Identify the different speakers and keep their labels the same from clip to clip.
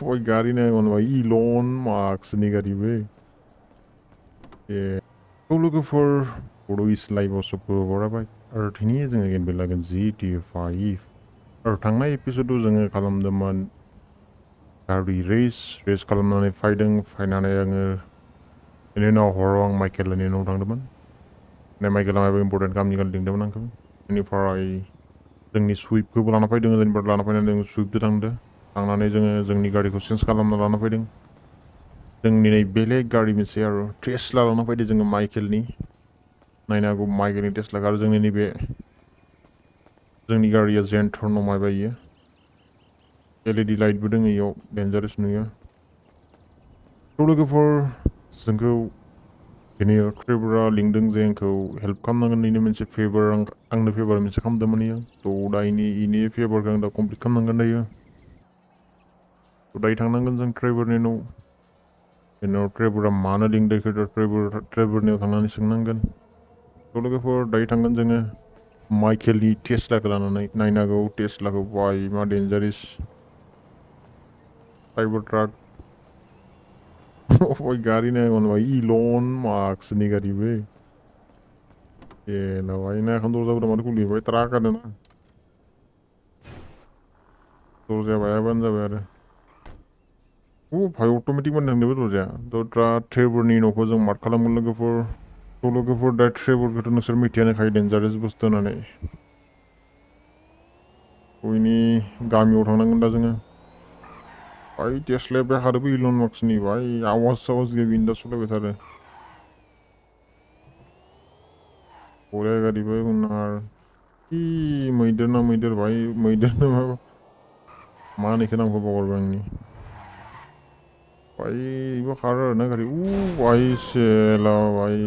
Speaker 1: Oy गाड़ी ने कौन भाई इलोन मार्क्स नहीं करी बे ये तो लोगों for बड़ो इस लाइव also बड़ा भाई और ठिनी जोङो गेम बेलागोन GTA 5 और थांनाय एपिसोडआव जोङो खालामदोंमोन गारि रेस खालामनानै फायनानै आङो बेनि उनाव हराव आं माइकेलनि न'आव थांदोंमोन माइकेला माबा इम्पर्टेन्ट खामानि लिंदोंमोन आंखौ बेनिफ्राय जोंनि सुइपखौबो लाना फैदों जेनेबा लाना फैनानै जों सुइपजों थांनानै जोङो जोंनि गारिखौ चेन्ज खालामना लाना फैदों जोंनि नै बेलेग गारि मोनसे आरो टेस्ला लाना फैदों जोङो माइकेलनि नायनो हागौ माइकेलनि टेस्ला आरो जोंनि नैबे जोंनि गारिया जेन्टर नमाय बायो LED लाइटबो दङ इयाव डेन्जारेस नुयो थ' लोगोफोर जोंखौ दिनै ट्रेवरा लिंदों जे आंखौ हेल्प खालामनांगोन इनि मोनसे फेभार आंनो फेभार मोनसे खालामदोंमोन इयो थ' दा इनि फेभारखौ आं दा कमप्लिट खालामनांगोन दायो थ' दायो थांनांगोन जों ट्रेवरनि न' बेनाव ट्रेवरा मानो लिंदों इखौ ट्रेवरनियाव थांनानै सोंनांगोन थ' लोगोफोर दायो थांगोन जोङो माइकेलनि टेस्लाखौ लानानै नायनो हागौ टेस्लाखौ बाय मा डेन्जारेस साइबर ट्राक Oy गाड़ी ने कौन भाई इलोन मार्क्स नहीं करी बे ये ना भाई ना এখন দরজা পুরো মানে খুলি ভাই ট্রাক আনে না দরজা ভাই বন্ধ যাবে আরে ও ভাই অটোমেটিক মানে নেবে দরজা তো ट्रेवरनि न'खौ जों मार्क खालामगोन लोगोफोर दा ट्रेवरखौथ' नोंसोर मिथियानो खाय डेन्जारेस बुस्थु होननानै बयनि गामियाव थांनांगोन दा जोङो भाई टेस्लाया बे खारोबो इलन मार्क्सनि भाई आवाज गैया बिन्दा सलायबाय थारो बरिया गारि भाई उनार मैदेर ना मैदेर भाई मैदेर ना मा होनो इखौ नामखौ बावगारबाय आंनि भाई इबो खारो आरोना गारि भाई सेला भाई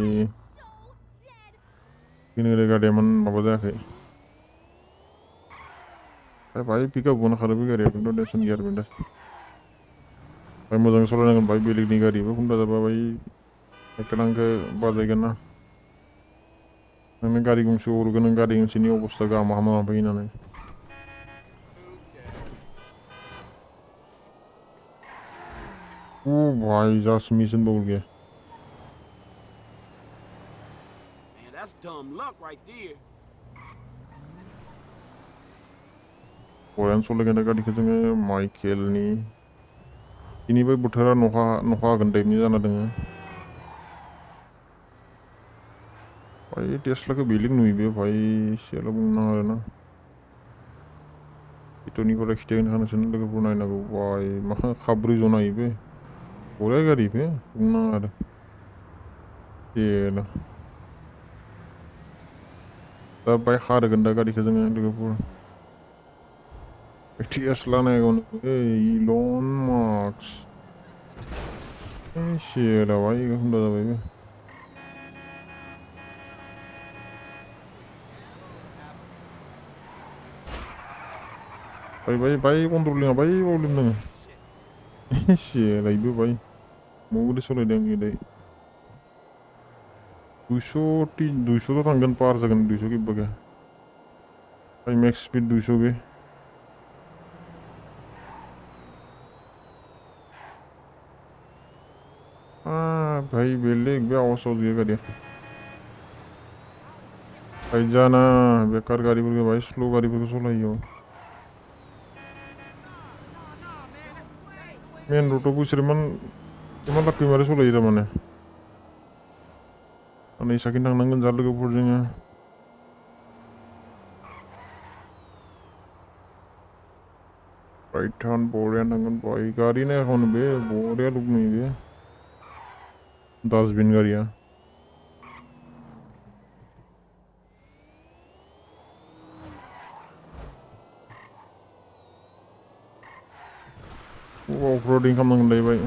Speaker 1: बिनो गारिया मान माबा जायाखै भाई पिकआप होनो खारो बे गारिया खिन्थु टेनसन गैया आरो बिन्दा भाई मोजां सालायनांगोन भाई बेलेगनि गारिबो खुन्दा जाबा भाई एकदम आंखौ बाजायगोन ना नोंनो गारि गंसे हरगोन नों गारि गंसेनि अबस्था गाहाम हामा फैयो होननानै भाई जास्ट मिशन बावल गया
Speaker 2: Man, that's dumb luck right there.
Speaker 1: बयान सलायगोन गारिखौ जोङो माइकेलनि इनिफ्राय बोथोरा नखा हागोन टाइपनि जाना दोङो भाई टेस्लाखौ बेलेग नुयो बे भाई एसेल' बुंनो नाङा आरोना इट'निफ्राय खिथागोन नोंसोरनो लोगोफोर नायनांगौ भाई मा खाब्रै जना हायो बे बरिया गारि बे बुंनो नाङा आरो एला दा बाय खारगोन दा गारिखौ जोङो लोगोफोर टेस्ला नायगौनो इलन मार्क्स एसेला भाई होनबा जाबाय बे भाई कन्ट्रलिंआ भाई प्रब्लेम दङ एसेलायबो भाई मबोरै सलायदों आङो दायो 200 थांगोन पार जागोन 200 किबा गैया भाई मैक्स स्पीड 200 बे भाई बेलेग बे आवाज गैया गारिया भाई जाना बेकार गारिफोरखौ भाई स्ल' गारिफोरखौ सलायो मेन र'डआव बिसोर इमान लाखै मारै सलायो थारमाने नै साखिन थांनांगोन जा लोगोफोर जोङो राइट हान्ड बरिया थांगोन भाई गारि नायखावनो बे बरिया लुक नुयो बे डास्टबिन गारिया अफर'डिं खालामनांगोन दायो भाई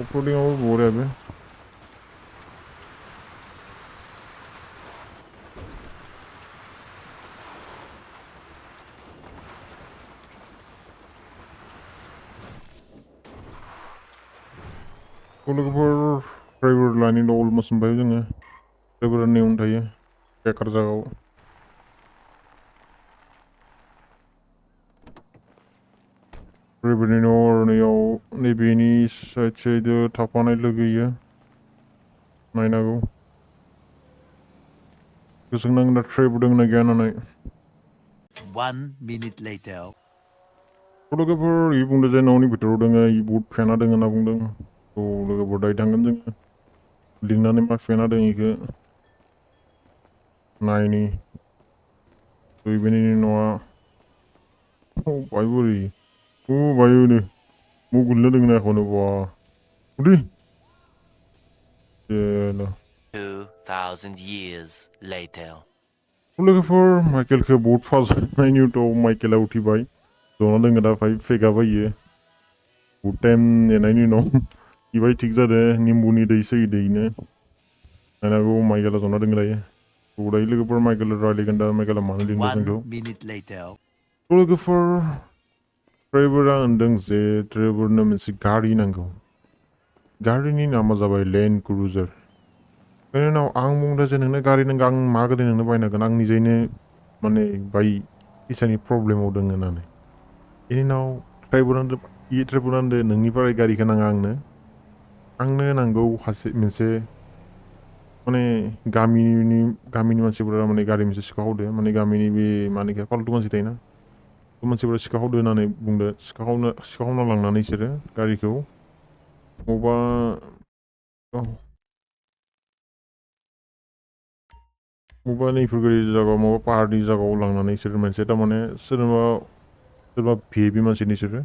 Speaker 1: अफर'डिंआबो बरिया बे लोगोफोर ड्राइभार लाइन अलमोस्ट मोनबाय जोङो ड्राइभारा नेउन थायो बेकार जागाव ट्रेवरनि न'आव नैबेनि साइड थाफानाय लोगोयो नायनांगौ गोसो नांगोन दा ट्रेवर दोंना गैया होननानै
Speaker 3: 1 minute later.
Speaker 1: लोगोफोर इ बुंदों जे न'नि भितराव दोङो इ बुहुत फेना दोङो होनना बुंदों लोगोफोर दायो थांगोन जोङो लिंनानै मा फेना दों इखो नायनि बेनि न'आ बाय बोरै बायोनो मगुलनो दोंना एखौनो बा उदै
Speaker 3: 2,000 years later.
Speaker 1: लोगोफोर माइकेलखौ बहुत फास्ट नायनि उनाव माइकेला उठिबाय जना दोङो दा फाय फेगाबायो बहुत टाइम नेनायनि उनाव इबाय थिग जादों निम्बुनि दै सै दैनो नायनांगौ माइकेला जना दोङो दायो दायो लोगोफोर माइकेल रायलायगोन दा माइकेला मानो लिंदों
Speaker 3: 1
Speaker 1: जोंखौ
Speaker 3: minute later.
Speaker 1: लोगोफोर ट्रेवरा होनदों जे ट्रेवरनो मोनसे गारि नांगौ गारिनि नामा जाबाय लेन्ड क्रुजार बेनि उनाव आं बुंदों जे नोंनो गारि नांगौ आं मा गोदै नोंनो बायनांगोन आं निजायनो माने बाय फैसानि प्रब्लेमाव दङ होननानै बेनि उनाव ट्रेवरा होनदों नोंनिफ्राय गारिखौ नाङा आंनो नांगौ मोनसे माने गामिनि मानसिफोरा माने गारि मोनसे सिखावदो माने गामिनि बे माने फाल्तु मानसि थायोना बे मानसिफोरा सिखावदो होननानै बुंदो सिखावना लांनानै बिसोरो गारिखौ मबा नैफोरबायदि जायगायाव माबा पाहारनि जायगायाव लांनानै इसोर मोनसे थारमाने सोरबा भिआइपि मानसिनि इसोरो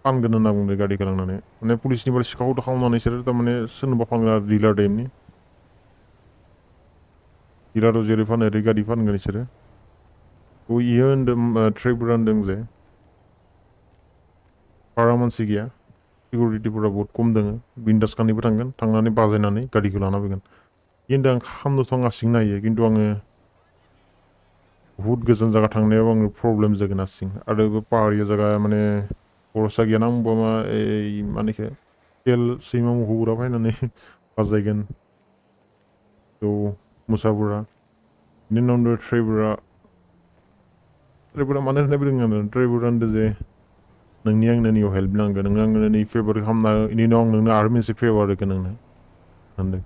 Speaker 1: फानगोन होनना बुंदों गारिखौ लांनानै माने पुलिसनिफ्राय सिखाव खालामनानै इसोरो थारमाने सोरनोबा फानगोन आरो डिलार टाइपनि डिलाराव जेरै फानो ओरै गारि फानगोन इसोरो इयो होनदों ट्रेवरा होनदों जे बारा मानसि गैया सिकिउरिटिफोरा बहुत खम दोङो बिन्दास खानैबो थांगोन थांनानै बाजायनानै गारिखौ लाना फैगोन खिन्थु आं खालामनो थांगासिनो नायो खिन्थु आङो बहुत गोजान जायगा थांनायाव आङो प्रब्लेम जागोन हारसिं आरो बे पाहारिया जायगा माने भरसा गैयाना आंबो मानेखो तेल सैमा मोखौफोरा फैनानै बाजायगोन मोसाफोरा बिनि उनाव ट्रेवरा मानो होननाय बुंदों ट्रेवरा होनदों जे नोंनि आंनो नैयाव हेल्प नांगोन नों आंनो नै फेभार खालामना बेनि उनाव आं नोंनो आरो मोनसे फेभार होगोन नोंनो होनदों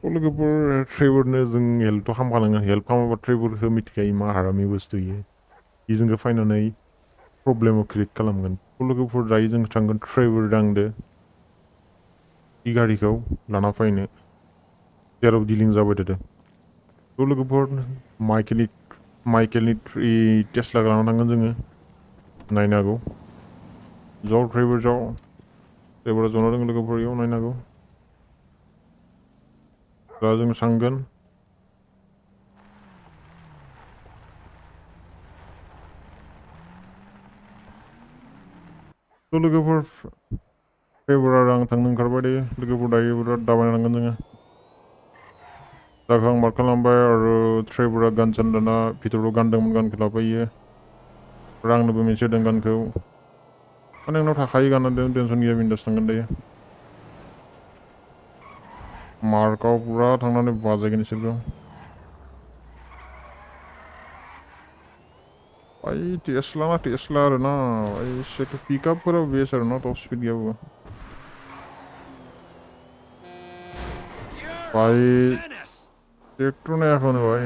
Speaker 1: लोगोफोर ट्रेवरनो जों हेल्पथ' खालामखानांगोन हेल्प खालामाबा ट्रेवरखौ मिथिखायो मा हारामि बुस्थु इयो जोंखौ फायनानै प्रब्लेमाव क्रिएट खालामगोन लोगोफोर दायो जों थांगोन ट्रेवर दांदो इ गारिखौ लाना फैनो जेराव डिलिं जाबाय थादों लोगोफोर माइकेलनि टेस्ला लाना थांगोन जोङो नायनो हागौ जाव ट्रेवरा जना दङ लोगोफोर इयाव नायनो हागौ दा जों थांगोन लोगोफोर ट्रेवरा आं थांनो ओंखारबाय दायो लोगोफोर दायो बिराद दाबायना थांगोन जोङो जायगा आं मार्क खालामबाय आरो ट्रेवरा गान दाना भितराव गानदोंमोन गानखौ लाबोयो आरो आंनोबो मोनसे होदों गानखौ माने आंनाव थाखायो गानना दों टेनसन गैया बिन्दास थांगोन दायो मार्कआव पुरा थांनानै बाजायगोन इसोरखौ भाई टेस्ला आरोना भाई पिकआपफोराव बेस्ट आरोना टप स्पिड गैयाबो भाई ट्रेक्टर नायाखौनो भाई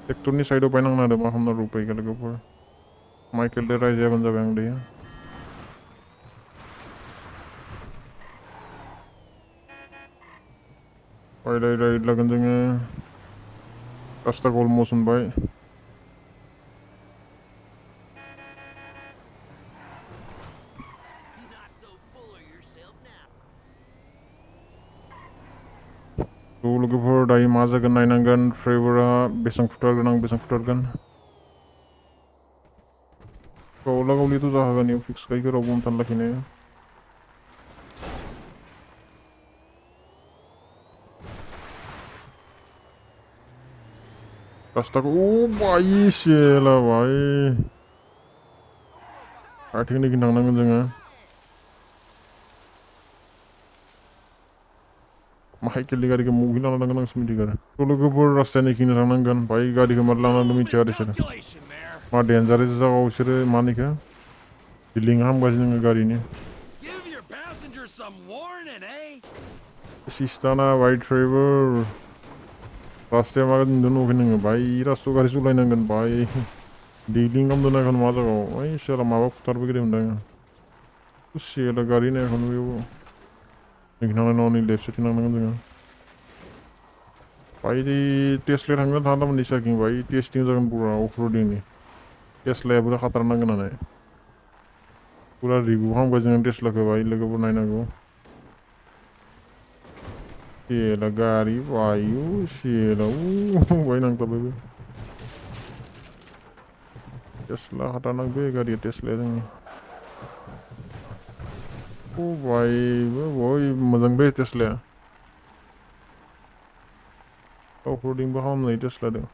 Speaker 1: ट्रेक्टरनि साइडआव बायनांना होदो मा खालामना रुपायखौ लोगोफोर माइकेलदो रायजायाबानो जाबाय आं दायो राइड लागोन जोङो रास्ताखौ अलमस्ट मोनबाय लोगोफोर दायो मा जागोन नायनांगोन ट्रेवरा बेसेबां फुथारगोन आं बेसेबां फुथारगोन गावला गावलिथ' जाखागोन इयाव फिक्स गायखौ रावबो हमथानो लाखिनो रास्ताखौ बायसेला भाई आथिंनि थांनांगोन जोङो माइकेलनि गारिखौ मुहि लाना थांगोन आंसो मिथिगौ लोगोफोर रास्तानि खिनो थांनांगोन भाई गारिखौ मार लानांगोन मिथिया आरो बिसोरो मा डेन्जारेस जागाव बिसोरो मानिखो बिल्डिं हामगासिनो दङ गारिनि
Speaker 2: Give your passengers some warning, eh?
Speaker 1: सिस्टाना भाई ट्रेवर रास्ताया मा नुदों नुवाखै नोङो भाई रास्तायाव गारि सालायनांगोन भाई डिलिं खालामदों ना मा जायगायाव ओइ सोरा माबा फुथारबोगिरदों दां सेला गारि नायखौनो बेयाव जोंखि थांनाय नङा नै लेफ्ट साइडथिं थांनांगोन जोङो भाई टेस्ला थांगोन थांदोंमोन साकिं भाई टेस्टिं जागोन पुरा अफर'डिंनि टेस्लाया बुरा खातारनांगोन होननानै पुरा रिभिउ खालामबाय जोङो टेस्लाखौ भाई लोगोफोर नायनांगौ सेला गारि भाई सेला भाई नांथाबबायबो टेस्ला खातारनांगौ बे गारिया टेस्लाया जोंनि भाई मोजां बे टेस्लाया अफर'डिंबो खालामनाय टेस्लादों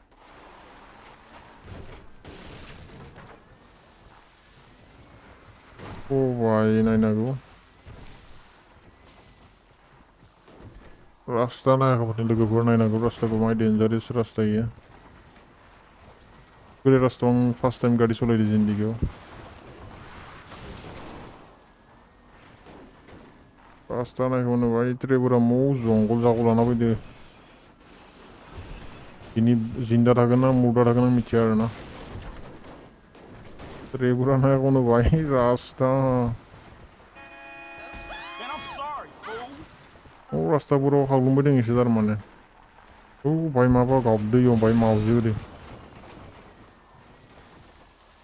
Speaker 1: भाई नायनांगौ रास्ता नायाखैबाथाय लोगोफोर नायनांगौ रास्ताखौ मा डेन्जारेस रास्ता इयो बे रास्तायाव आं फार्स्ट टाइम गारि सालायदों जिन्दगियाव रास्ता नायखौनो भाई ट्रेवरा जंगल जागल लाना फैदो बिनि जिन्दा थागोन ना मुर्दा थागोन आं मिथिया आरोना ट्रेवरा नायखौनो भाई रास्ता
Speaker 2: Man, I'm sorry, fool.
Speaker 1: रास्ताफोराव हाबलांबाय दङ एसे थारमाने भाई माबा गाबदो इयाव भाई मावजि गोदै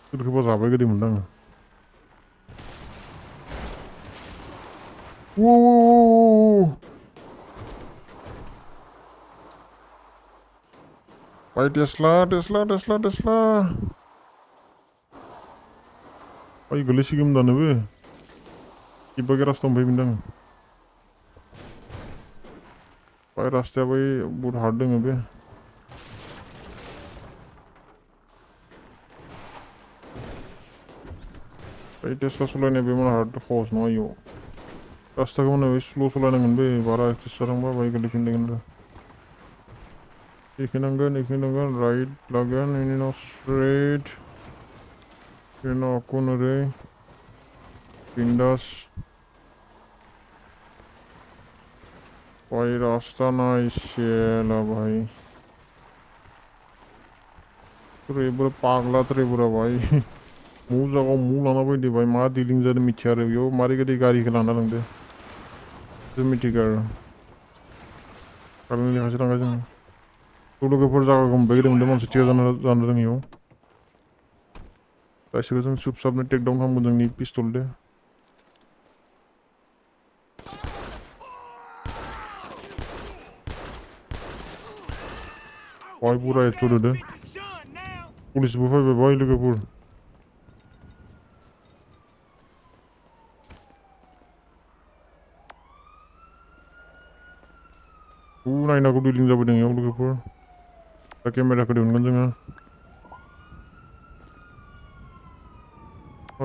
Speaker 1: सोरखौबा जाबाय गोदै मोनदों आङो भाई टेस्ला भाई गोलैसिगौमोन दानोबो इबागे रास्ता मोनफैफिनदों आङो भाई रास्ताया बै बहुत हार्ड दङ बे भाई टेस्ला सालायनाया बे माने हार्ड सहज नङा इयाव रास्ताखौ माने स्ल' सालायनांगोन बे बारा एक्टिस जादोंबा भाई गोलैफिनदों एखिनांगोन राइट लागोन इनि उनाव स्ट्रेट इनि उनाव आगन ओरै बिन्दास भाई रास्ता नाय सेला भाई ट्रेवर पागला ट्रेवरा भाई जागाव लाना फैदो भाई मा डिलिं जादों मिथिया आरो बेयाव मारै गोदै गारिखौ लाना थांदो जों मिथिगौ आरो गारिनि लेखासो थांगा जों लोगोफोर जागाखौ मोनबाय गिदिंदों मानसि थिया जानो रोङियाव गासिबो जों सुब साबनो टेकडाउन खालामगोन जोंनि पिस्तलदो भाई पुरा हेडशट होदो पुलिसबो फैबाय भाई लोगोफोर नायनांगौ डिलिं जाबाय दङ इयाव लोगोफोर दा केमेराखौ दिहुनगोन जोङो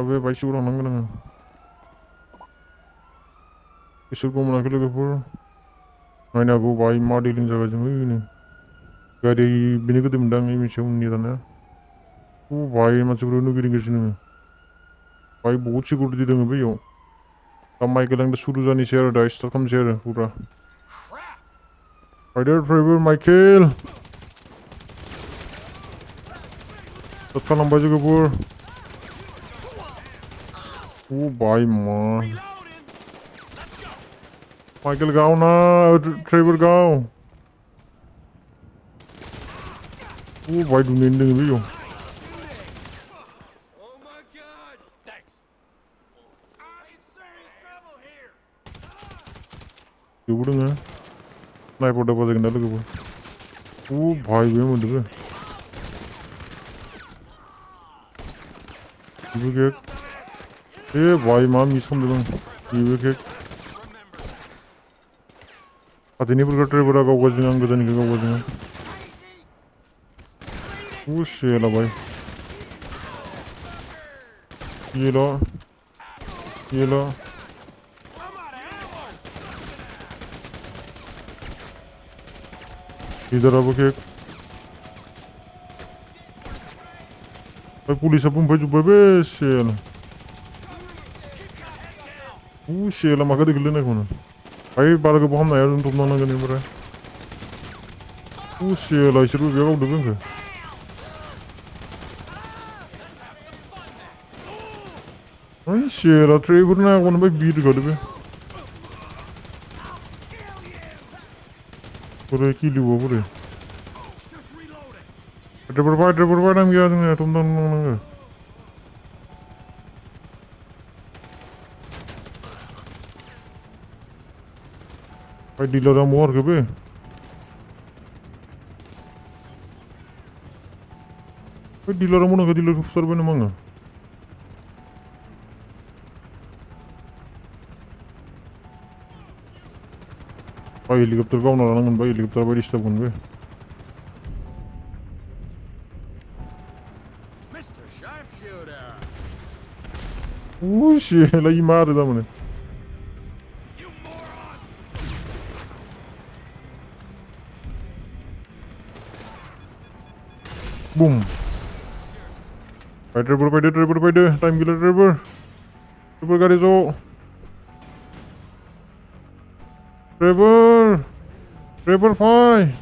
Speaker 1: बे बाइकसिखौ लांनांगोन आङो बिसोरखौ मोनाखै लोगोफोर नायनांगौ भाई मा डिलिं जागासिनो ओइनो गारि बेनो गोदै मोनदां ओइ मोनसेयाव उननि दाना भाई मानसिफोरनो गिदिंगासिनो दोङो भाई बहुत सिकिउरिटि दङ बे इयाव दा माइकेल आं दा सुरु जानोसै आरो दा स्टार्ट खालामनोसै आरो पुरा Right Trevor, Michael. Tatkalan baju kapur. Bhai man. Michael गाओ ना, Trevor गाओ. भाई दुनिया में भी हो. क्यों बुढ़ंगा? Sniper udah pada kena lagi bu. भाई वे मुझे भी. Ibu kek. भाई माम मिस कर दूँगा. Ibu kek. Hati ini berkata Trevor agak wajib angkat dan agak wajib. Shela भाई. ये लो. इधर अब के भाई पुलिस अपन भाई जो बेबे cell Sialah maka digeleng aku nih. Ayo baru ke paham naya untuk nang gini berai. Sialah isirku biar kau dulu ke. Sialah Trevor na aku nampak beat kau dulu. Pura kili wo pura. Trevor pai nam gaya nih tuh nang. Pai dealer am war ke be. Pai dealer am mana ke dealer besar be namanya. Pai helikopter kau narangan pai helikopter pai disturb kan be.
Speaker 2: Mr. Sharpshooter.
Speaker 1: Sialah imar dah mana.
Speaker 2: You moron.
Speaker 1: Boom. Pai Trevor. Time gila Trevor. Trevor garis o. Trevor pai.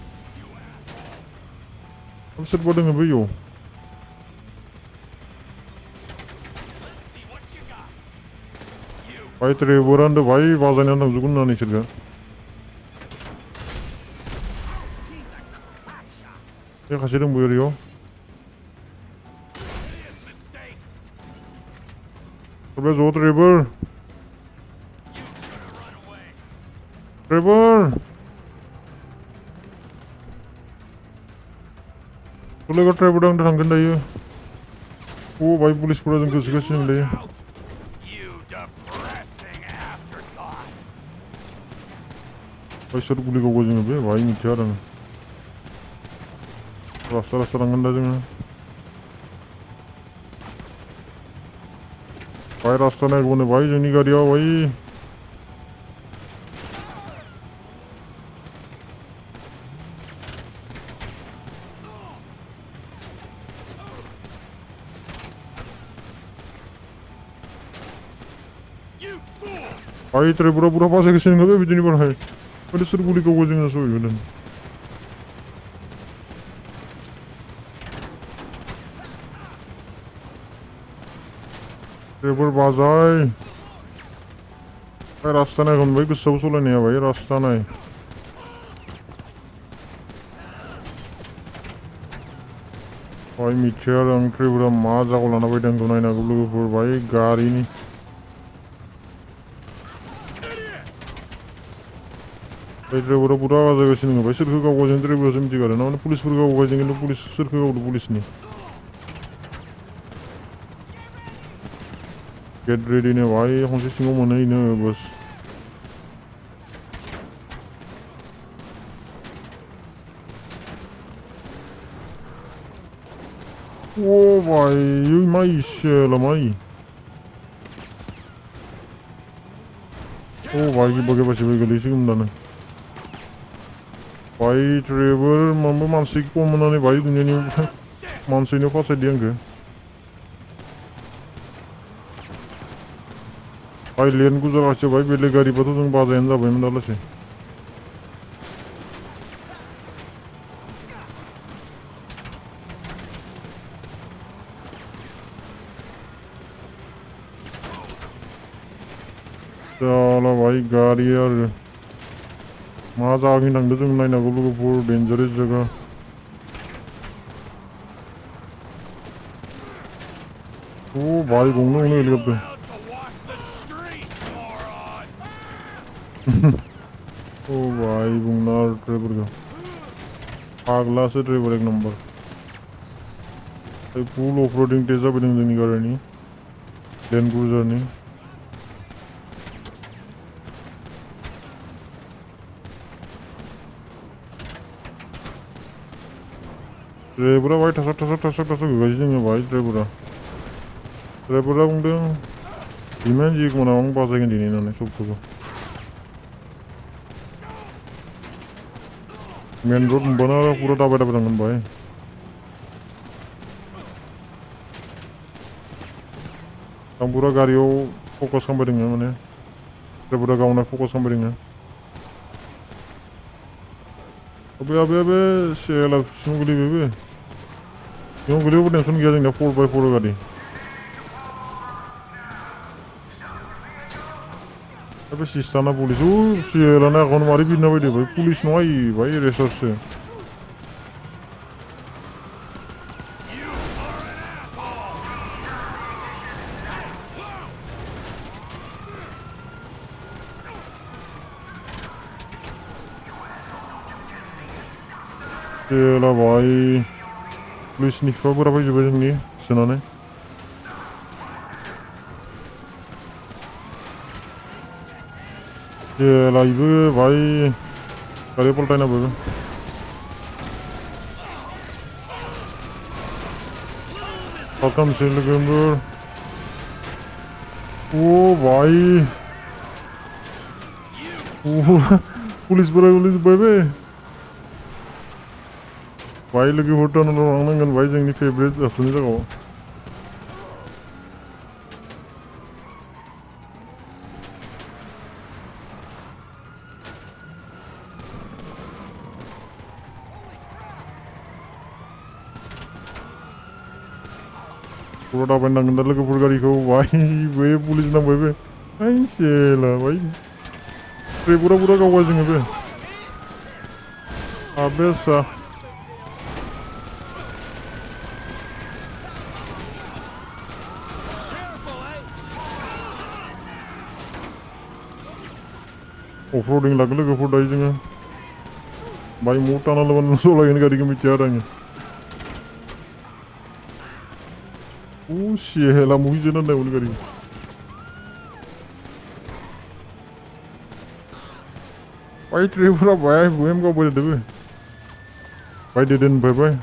Speaker 1: Apa set bodoh nggak yo? Pai Trevor anda pai bahasan yang nang zugun nani cerga. Ya kasih dong buyur yo. Trevor zo Trevor. Boleh kau Trevor dong terangkan dah ya. Oh, baik polis pura jengkel sekali ni dah.
Speaker 2: You depressing afterthought.
Speaker 1: Baik seru kulit kau jengkel be, baik ni cara. Rasa terangkan dah jengkel. Baik rasa naik kau ni baik jenis gari awak baik.
Speaker 2: You fool.
Speaker 1: Baik Trevor pura pasal kesini nggak be, begini berhai. Ada seru kulit kau jengkel so you dan. Trevor bazai. Baik rasa naik kau baik kesal solan ya baik rasa naik. Baik mikir ang Trevor maza kau lana baik dan kau naik nak bulu pur baik gari ni. Baik Trevor pura pasal kesini nggak baik seru kau jengkel Trevor semti kau. Nama polis pura kau jengkel polis seru kau polis ni. Get ready nih, भाई हम से सिंगो मना ही नहीं बस. Oh भाई, ये माई शेला माई. Oh भाई की बगे बचे बगे गली से कम दाना. भाई Trevor मम्मा मानसिक को मना नहीं भाई दुनिया नहीं मानसिक ने फंसे दिया के. भाई लेन गुजर आचे भाई बेले गाड़ी पर तो तुम बाज़ आएंदा भाई मंडाला से. चलो भाई गाड़ी यार माज़ आगे नंगे तुम नहीं नगुलो को पूरा डेंजरस जगह. ओ भाई घूमने उन्हें हेलीकॉप्टर. Oh भाई बुंगनार ट्रेवर का पागला से ट्रेवर एक नंबर. भाई फुल ऑफरोडिंग टेजा बिल्डिंग नहीं कर रही लैंड क्रूजर नहीं. ट्रेवर भाई ठसक गजनी भाई ट्रेवर बुंदों इमान जी को मनावं बाजागोन दिनै नानै सबखौबो. मेन रोड मोनबाना पूरा दाबाय थांगोन भाई. आं पूरा गारियाव फकास खालामबाय दङ माने Trevor गावना फोकस खालामबाय अबे सेला सिङाव गोलैबाय बे सिङाव गोलैबाबो टेनसन गैया जोंनिया 4x4 गारि अबे सिस्टाना पुलिस सेलाना एकाउन्ट मारै बिरना बायदो भाई पुलिस नङा इयो भाई रेसर्ससो सेला भाई पुलिसनि बिफाफोरा फैजोब्बाय जोंनि सोनानै सेला इबो भाई गारि पलटायना बयबो साथामसो लोगोफोर भाई पुलिसफोरा गोलैजोब्बाय बे भाई लोगोफोर टाउनाव लांनांगोन भाई जोंनि फेभरेट जाथ'नि जायगायाव पुरा दाबायनांगोन दा लोगोफोर गारिखौ भाई बे पुलिस नांबाय बे आइ सेला भाई ट्रेभरा पुरा गावबाय जोङो बे आबे सा अफरोडिं लागोन लोगोफोर दायो जोङो भाई मौ टाना लाबानो सलायगोन गारिखौ मिथिया आरो आङो सेला मुहिजों नांनायमोन गारि भाई ट्रेभरा भाई बुहेम गावबाय थादों भाई दोनफैबाय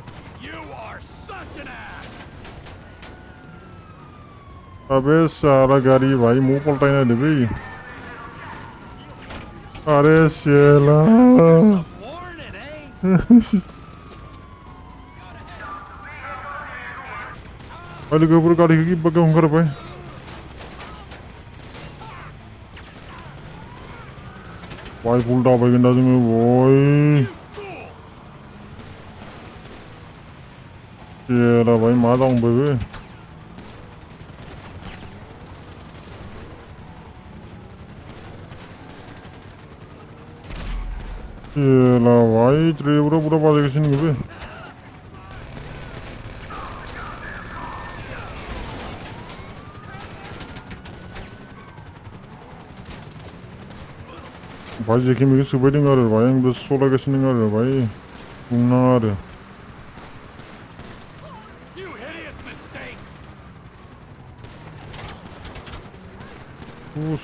Speaker 1: अबे साला गारि भाई मौ पलटायना होदो बै अरे सेला भाई लोगोफोर गारिखौ गिब्बा ओंखारबाय भाई फुल दाबायगोन दा जोङो भाई सेला भाई मा जालांबाय बे सेला भाई ट्रेभरा पुरा बाजायगासिनो बे भाई जेखे मेखे सोबायदों आरो भाई आंबो सलायगासिनो आरो भाई बुंनाङा आरो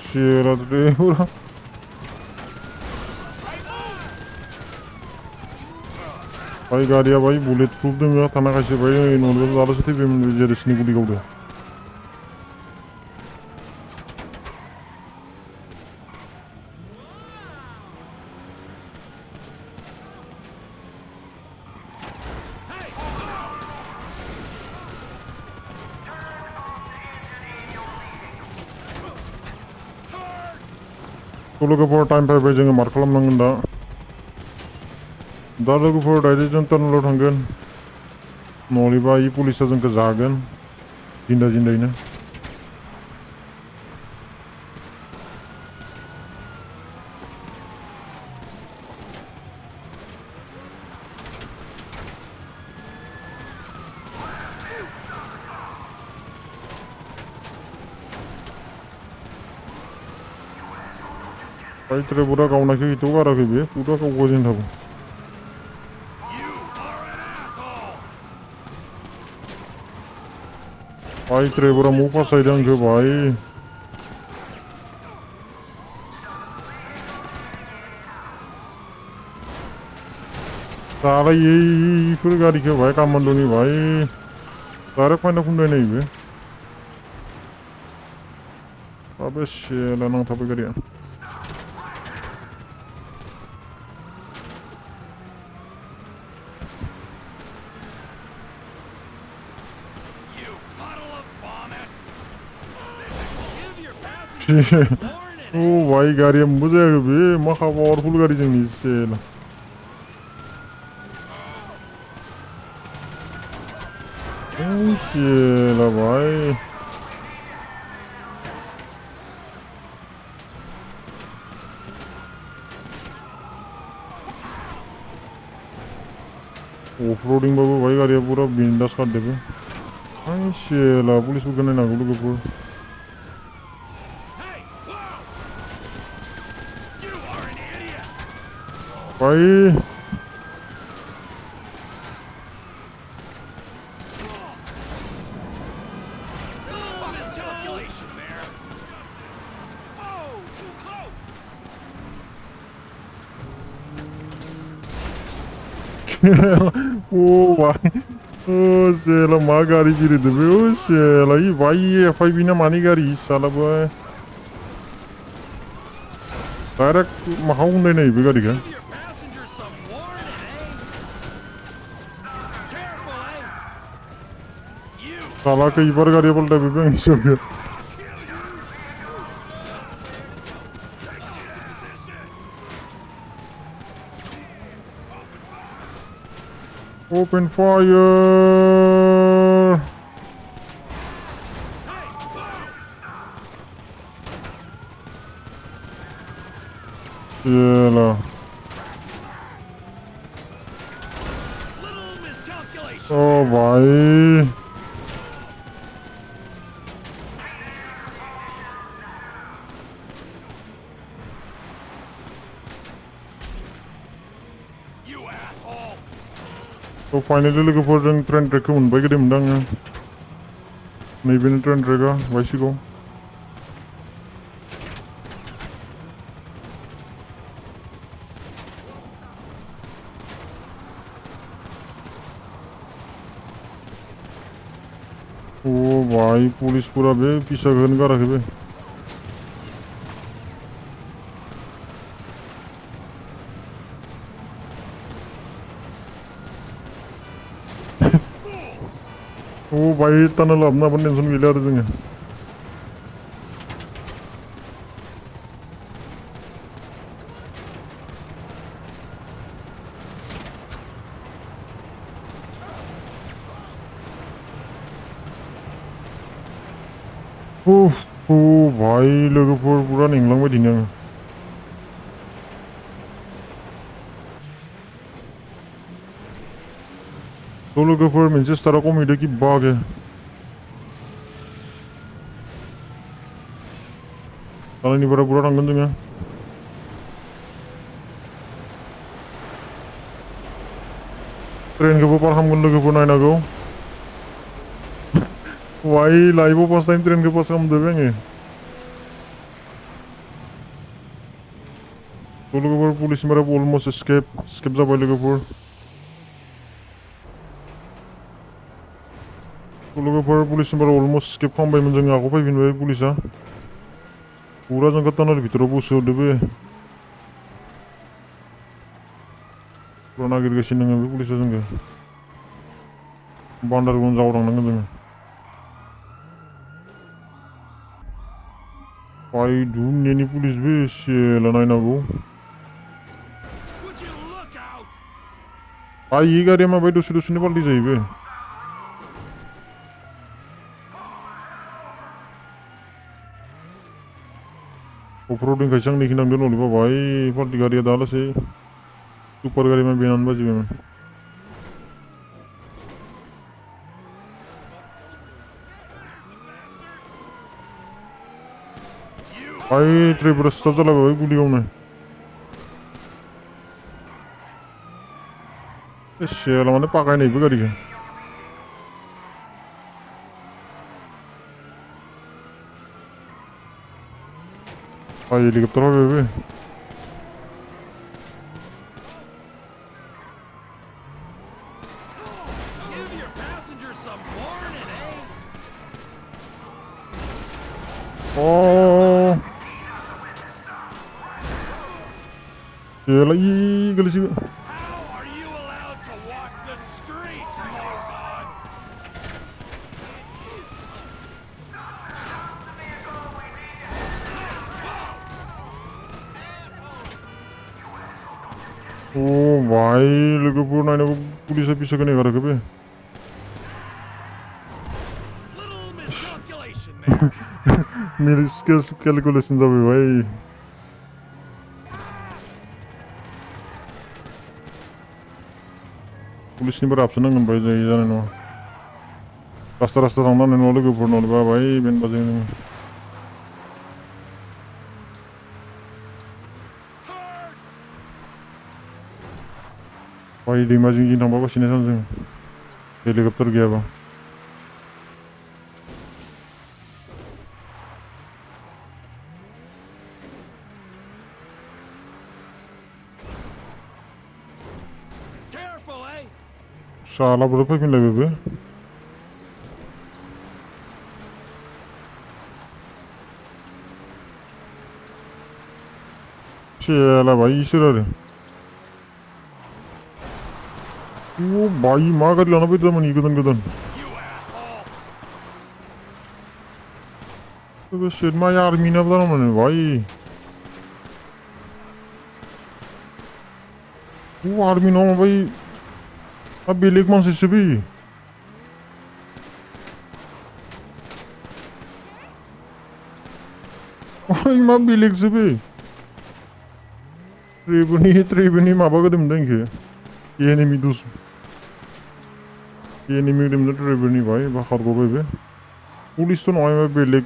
Speaker 1: सेला ट्रेभरा भाई गारिया भाई बुलेट प्रुफ दङ थानाखायसो भाई नङाबा जालासो थैबायमोन जेरै स्नि गुलि गावदो लोगोफोर टाइम फैबाय जोङो मार्क खालामनांगोन दा लोगोफोर डाइरेक्ट जों टार्मिनालाव थांगोन नङाबा इ पुलिसा जोंखौ जागोन जिन्दायैनो भाई ट्रेभरा गावनायखौ हिटआव गाराखै बे पुरा गावगासिनो थागौ भाई ट्रेभरा मौ फासायदों आंखौ भाई साला इफोर गारिखौ भाई कामान्ड'नि भाई डाइरेक्ट फाइना खुन्दायनाय बे अबे सेला नांथाबाय गारिया Oh भाई गारिया मजा आएगा बे मा पावरफुल गारि जोंनि सेल oh सेल भाई ऑफरोडिंग बाबू भाई गारिया पूरा बिंदास कर देबे oh सेल पुलिस फोरखौ नायनांगौ लोगोफोर
Speaker 2: Hey, whoa! You are an idiot!
Speaker 1: भाई
Speaker 2: Miscalculation there. Oh, too close!
Speaker 1: oh भाई oh सेल मा गारि गिरिदो बे oh सेल ई भाई एफआईबी ना मानि गारि साला बे डायरेक्ट माखा उन्नाय नायो बे गारिखौ
Speaker 2: Give your passengers some warning, eh? Careful, eh? You
Speaker 1: साला कई बार गारिया पलटा बे आंनि सायाव Open fire! Yela.
Speaker 2: little miscalculation.
Speaker 1: Oh भाई.
Speaker 2: You asshole.
Speaker 1: So finally लोगोफोर जों ट्रेन ट्रेकखौ मोनबाय गोदो मोनदां आङो नैबेनो ट्रेन ट्रेकआ बायसिगौ oh भाई पुलिसफोरा बे पिसा होनो गाराखै बे oh भाई ताना लाबोनो हाबा टेनसन गैला आरो जोङो oh भाई लोगोफोर पुरा नेंलांबाय दिनै आङो थ' लोगोफोर मोनसे स्टाराव खमैदो कि बागे सालायनि बारा बुरजा थांगोन जोङो ट्रेनखौबो पार खालामगोन लोगोफोर नायनांगौ भाई लाइभआव फार्स्ट टाइम ट्रेनखौ पास खालामदों बे आङो थ' लोगोफोर पुलिसनिफ्राय अलमस्ट स्केप जाबाय लोगोफोर लोगोफोर पुलिसनिफ्राय अलमस्ट स्केप खालामबायमोन जों आगआव फैफिनबाय पुलिसा पुरा जोंखौ टानेल भितराव बोसोहरदो बे पुरा नागिरगासिनो दोङो बे पुलिसा जोंखौ बान्दारगोन जाव थांनांगोन जोङो भाई दुनियानि पुलिस बे सेला नायनांगौ
Speaker 2: Would you look out?
Speaker 1: भाई ये गारिया माबाय दसे दसेनो पाल्टि जायो बे अफर'डिं खायसो आं नेखिनांदों नलिबा भाई पाल्टि गारिया दालासै सुपार गारि मा बेनानो बाजिबायमोन भाई ट्रेभर स्टार्ट जालायबाय गुलि गावनो सेला माने पाकायनायबो गारिखौ भाई हेलिकप्टार फैबाय बे
Speaker 2: Give your passengers some warning, eh?
Speaker 1: oh सेला इ गोलैसिगोन
Speaker 2: How are you allowed to walk the streets, moron?
Speaker 1: भाइ लोगोफोर नायनांगौ पुलिसा पिसाखौ नेगाराखै बे
Speaker 2: Little miscalculation there.
Speaker 1: मिसकेलकुलेसन जाबाय भाइ पुलिसनि बारा हाबसो नांगोन भाइ जायो जानाय नङा रास्ता रास्ता थांनो हानाय नङा लोगोफोर नङाबा भाइ बेनो बाजै नोङो
Speaker 2: Turn!
Speaker 1: भाइ दैमा जिं जिं थांबा बासिनाय सान जों हेलिकप्टार गैयाबा
Speaker 2: Careful, eh?
Speaker 1: सालाफोर फैफिनलायबाय बे सेला भाइ इसोर आरो भाइ मा गारि लाना फैदोंमोन गोदान गोदान
Speaker 2: You asshole!
Speaker 1: लोगोसे मा आर्मि ना जानांगौमोन भाइ आर्मि नङा भाइ मा बेलेग मानसिसो बे भाइ मा बेलेगसो बे ट्रेभरनि माबा होदोंमोन इखो एनिमि होदोंमोन ट्रेभरनि भाइ बा खारग'बाय बे पुलिसथ' नङा मा बेलेग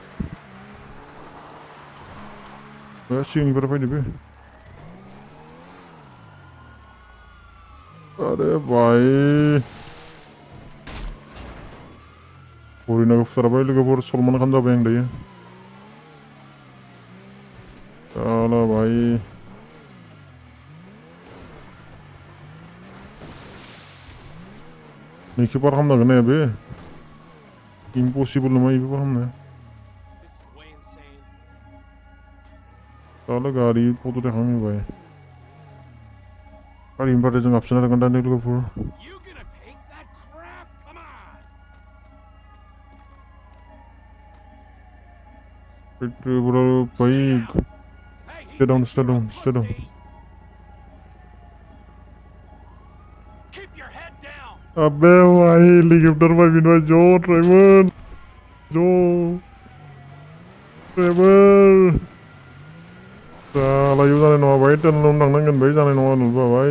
Speaker 1: सिगांनिफ्राय फैदो बे अरे भाइ हरिनाखौ फुथारबाय लोगोफोर सलमान खान जाबाय आं दायो साला भाइ नैखो पार खालामनो हागोन ना बे इम्पसिबल नङा इबो पार खालामनो
Speaker 2: This is way insane.
Speaker 1: साला गारि फट' देखांबाय गारिनिफ्राय जों हाबसोना थागोन दा लोगोफोर
Speaker 2: You gonna take that crap? Come on!
Speaker 1: ट्रेभर भाइ
Speaker 2: Hey, he
Speaker 1: stay down
Speaker 2: thinks
Speaker 1: stay
Speaker 2: you're a
Speaker 1: down stay down
Speaker 2: pussy. Keep your head down.
Speaker 1: अबे भाइ हेलिकप्टर फैफिनबाय ज' ट्रेभर साला इयाव जानाय नङा भाइ टनलावनो थांनांगोन भाइ जानाय नङा नुबा भाइ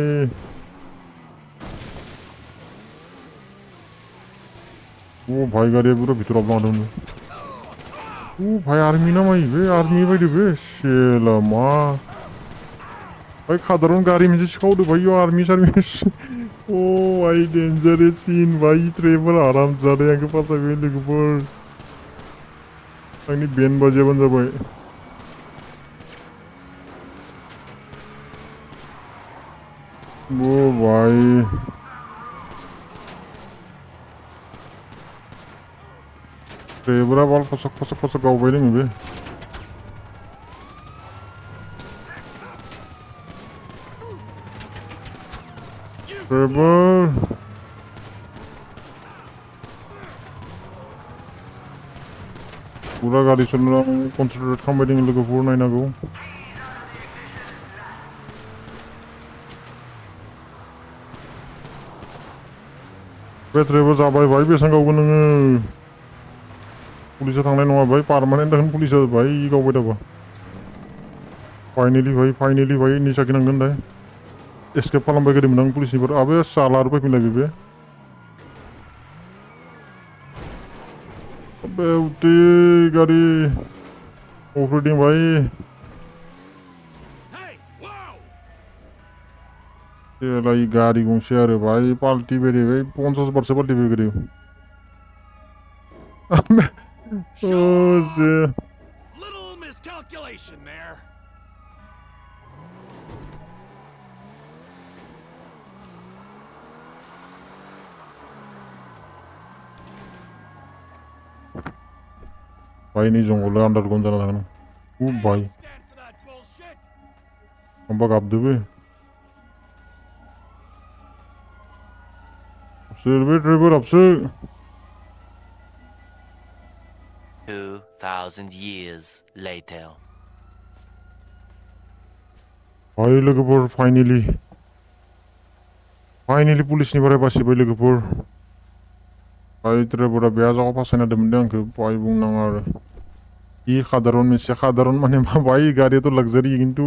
Speaker 1: भाइ गारिया पुरा भितराव लांदोंमोन भाइ आर्मि ना मायो बे आर्मि बायदो बे सेला मा भाइ खादारन गारि मोनसे सिखावदो भाइ इयाव आर्मि सार्मि भाइ डेन्जारेस सिन भाइ ट्रेभर आराम जादों आंखौ फासायबाय लोगोफोर आंनि बेन बाजियाबानो जाबाय भाइ ट्रेभरा बाल फसक गावबाय दोङो बे ट्रेभर पुरा गारि सालायनायाव कनसेन्ट्रेट खालामबाय दोङो लोगोफोर नायनांगौ बे ट्रेभर जाबाय भाइ बेसेबां गावगोन नोङो पुलिसा थांनाय नङा भाइ पारमानेन्ट थागोन पुलिसा भाइ गावबाय थाबा फाइनेलि भाइ निसाखि नांगोन दा एस्केप खालामबाय गोदोमोन आं पुलिसनिफ्राय आबे साला आरो फैफिनलायबाय बे अबे उल्टी गारि अफरोडिं भाइ
Speaker 2: Hey, whoa!
Speaker 1: एला इ गारि गंसे आरो भाइ पाल्टिबाय दे भाइ 50 बारसो पाल्टिबाय गोदो
Speaker 2: Sure. Little miscalculation there.
Speaker 1: भाइ नै जंगल आन्दारग्राउन्ड जाना थागोन भाइ
Speaker 2: Don't stand for that bullshit.
Speaker 1: होमबा गाबदो बे हाबसो बे ट्रेभर हाबसो
Speaker 3: 2,000 years later.
Speaker 1: भाइ लोगोफोर फाइनेलि फाइनेलि पुलिसनिफ्राय बासिबाय लोगोफोर बाय ड्राइभारा बे जायगायाव फासायना दोनदों आंखौ बाय बुंनाङा आरो इ साधारन मोनसे साधारन माने मा बाय गारियाथ' लाक्जारि खिन्थु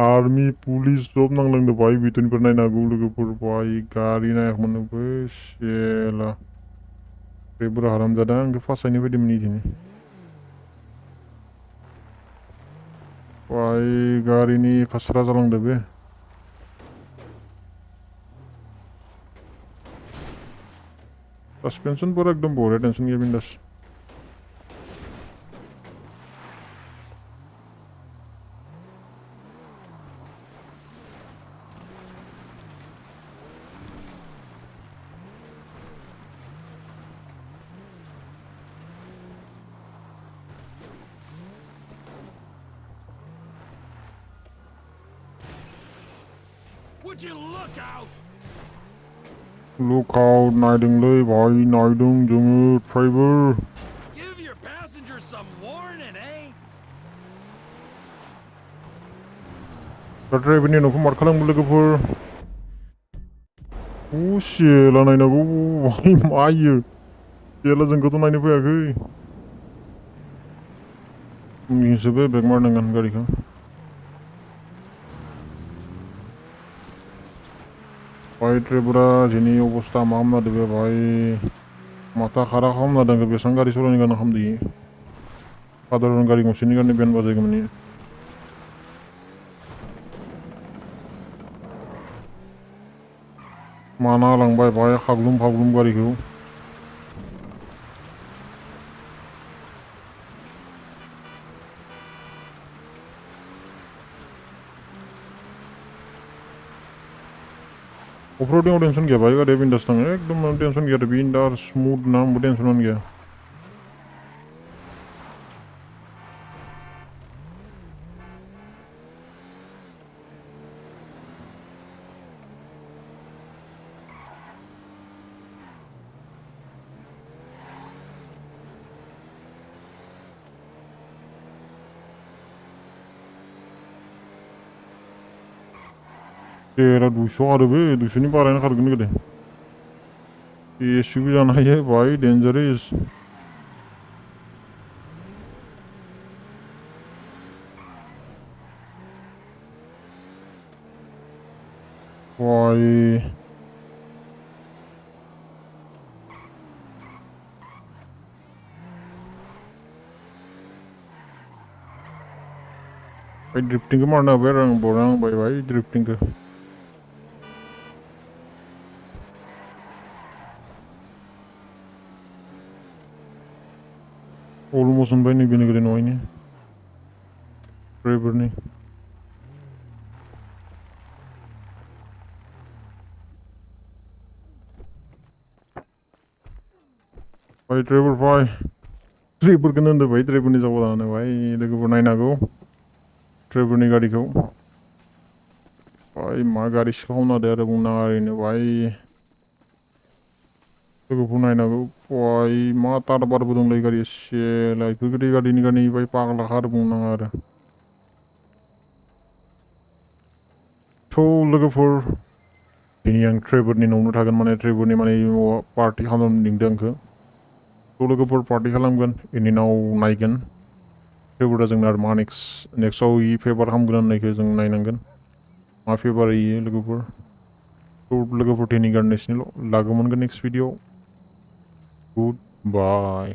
Speaker 1: आर्मि पुलिस जब नांलांदों बाय बिथोनफोर नायनांगौ लोगोफोर बाय गारि नायाखैमोनबो शेला ड्राइभारा हाराम जादों आंखौ फासायनो फैदोंमोन इदिनो बाय गारिनि खास्रा जालांदों बे सस्पेंशनफोरा एकदम बरिया टेनसन गैया बिन्दास
Speaker 2: Would you look out?
Speaker 1: Look out नायदोंलै भाई नायदों जोङो Trevor
Speaker 2: Give your passengers some warning, eh?
Speaker 1: दा ड्राइभारनि न'खौ मार्क खालामगोन लोगोफोर शेला नायनांगौ भाई मायो शेला जोंखौथ' नायनो फैयाखै उननिसो बे ब्रेक मारनांगोन गारिखौ भाई ड्राइभारा जोंनि अबस्था मा खालामना होदों बे भाई माथा खारा खालामना होदों बेसेबां गारि सालायनो गोनां खालामदों इयो साधारन गारि गंसेनि गारनो बेन बाजायगौमोन इयो माना लांबाय भाई खाग्लुम खाग्लुम गारिखौ अफरोडिंआव टेनसन गैया भाई गारिया बिन्दास थाङो एकदम टेनसन गैया आरो बिन्दास स्मुथ ना आंबो टेनसनानो गैया तेरा 200 आरो बे 200नि बारायानो खारगोन गोदो एसुबि जानो हायो भाई डेन्जारेस भाई भाई ड्रिफ्टिंखौ मारना होबाय आरो आं बरा नांबाय भाई ड्रिफ्टिंखौ अलमोस्ट मोनबाय नैबे नोगोरै न'आवनो ड्राइभारनि भाई ड्राइभार भाई ड्राइभारखौनो होनदों भाई ड्राइभारनि जायगायाव लानानै भाई लोगोफोर नायनांगौ ड्राइभारनि गारिखौ भाई मा गारि सिखावना होदो आरो बुंनाङा ओरैनो भाई लोगोफोर नायनांगौ भाई मा तार बारबोदोंलै गारिया शेला बेफोरबायदि गारिनि गारि भाई पागलाखा आरो बुंनाङा आरो थ' लोगोफोर दिनै आं ट्रेभरनि न'आवनो थागोन माने ट्रेभरनि माने पार्टि खालामनो लिंदों आंखौ थ' लोगोफोर पार्टि खालामगोन बेनि उनाव नायगोन ट्रेभरा जोंना आरो मा नेक्स्टआव इ फेभार खालामगोन होननायखौ जों नायनांगोन मा फेभार इयो लोगोफोर थ' लोगोफोर दिनै गारनोसैल' लागो मोनगोन नेक्स्ट भिडिअ गुड बाय